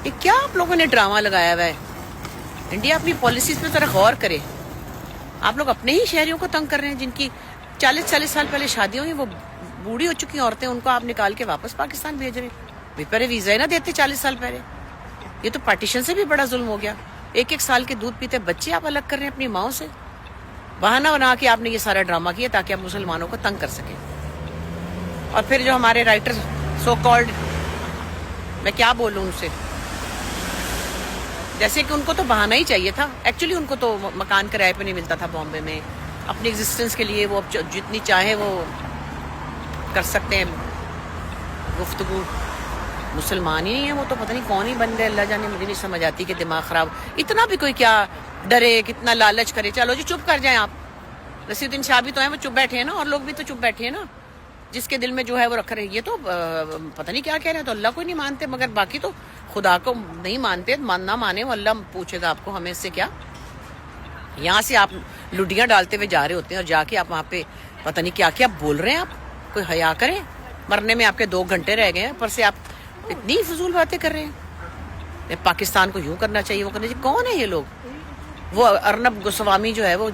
یہ کیا آپ لوگوں نے ڈرامہ لگایا ہوا ہے؟ انڈیا اپنی پالیسیز پہ ذرا غور کرے. آپ لوگ اپنے ہی شہریوں کو تنگ کر رہے ہیں، جن کی 40 سال پہلے شادیاں ہوئی، وہ بوڑھی ہو چکی عورتیں، ان کو آپ نکال کے واپس پاکستان بھیج رہے ہیں. پہلے ویزا ہی نہ دیتے 40 سال پہلے. یہ تو پارٹیشن سے بھی بڑا ظلم ہو گیا. 1 سال کے دودھ پیتے بچے آپ الگ کر رہے ہیں اپنی ماؤں سے. بہانہ بنا کے آپ نے یہ سارا ڈرامہ کیا تاکہ آپ مسلمانوں کو تنگ کر سکیں. اور پھر جو ہمارے رائٹر سو کالڈ، میں کیا بولوں ان سے، جیسے کہ ان کو تو بہانہ ہی چاہیے تھا. ایکچولی ان کو تو مکان کرائے پہ نہیں ملتا تھا بامبے میں. اپنی ایگزسٹنس کے لیے وہ جتنی چاہے وہ کر سکتے ہیں گفتگو. مسلمان ہی نہیں ہے وہ تو پتہ نہیں کون ہی بن گئے، اللہ جانے. مجھے نہیں سمجھ آتی کہ دماغ خراب اتنا بھی کوئی کیا ڈرے، کتنا لالچ کرے. چلو جی چپ کر جائیں آپ. رشید الدین شاہ بھی تو ہیں، وہ چپ بیٹھے ہیں نا، اور لوگ بھی تو چپ بیٹھے ہیں نا. جس کے دل میں جو ہے وہ رکھ رہے ہیں. یہ تو پتہ نہیں کیا کہہ رہے ہیں. تو اللہ کو نہیں مانتے، مگر باقی تو خدا کو نہیں مانتے. نہ مانے وہ اللہ پوچھے گا آپ کو، ہمیں اس سے کیا. یہاں سے آپ لڈیاں ڈالتے ہوئے جا رہے ہوتے ہیں، اور جا کے آپ وہاں پہ پتہ نہیں کیا کیا بول رہے ہیں. آپ کوئی حیا کریں. مرنے میں آپ کے 2 گھنٹے رہ گئے ہیں، پر سے آپ اتنی فضول باتیں کر رہے ہیں. پاکستان کو یوں کرنا چاہیے، وہ کرنا چاہیے. کون ہے یہ لوگ؟ وہ ارنب گوسوامی جو ہے وہ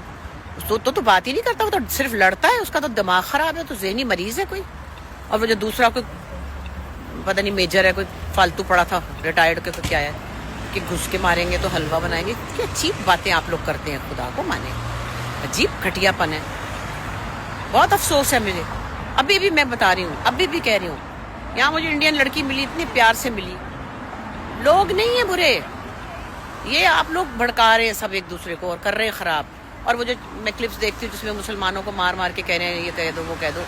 تو بات ہی نہیں کرتا، وہ تو صرف لڑتا ہے. اس کا تو دماغ خراب ہے، تو ذہنی مریض ہے کوئی. اور وہ جو دوسرا کوئی پتہ نہیں میجر ہے، کوئی فالتو پڑا تھا ریٹائرڈ کے، تو کیا ہے کہ گھس کے ماریں گے تو حلوہ بنائیں گے. کیا عجیب باتیں آپ لوگ کرتے ہیں، خدا کو مانے. عجیب گھٹیا پن ہے. بہت افسوس ہے مجھے. ابھی بھی میں بتا رہی ہوں، ابھی بھی کہہ رہی ہوں، یہاں مجھے انڈین لڑکی ملی، اتنی پیار سے ملی. لوگ نہیں ہیں برے، یہ آپ لوگ بھڑکا رہے ہیں سب ایک دوسرے کو اور کر رہے ہیں خراب. اور وہ جو میں کلپس دیکھتی ہوں جس میں مسلمانوں کو مار مار کے کہہ رہے ہیں یہ کہہ دو وہ کہہ دو،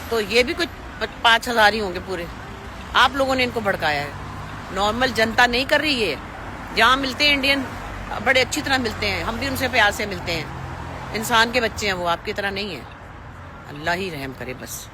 تو یہ بھی کچھ 5,000 ہی ہوں گے پورے. آپ لوگوں نے ان کو بھڑکایا ہے. نارمل جنتا نہیں کر رہی ہے. جہاں ملتے ہیں انڈین بڑے اچھی طرح ملتے ہیں، ہم بھی ان سے پیار سے ملتے ہیں. انسان کے بچے ہیں وہ، آپ کی طرح نہیں ہیں. اللہ ہی رحم کرے بس.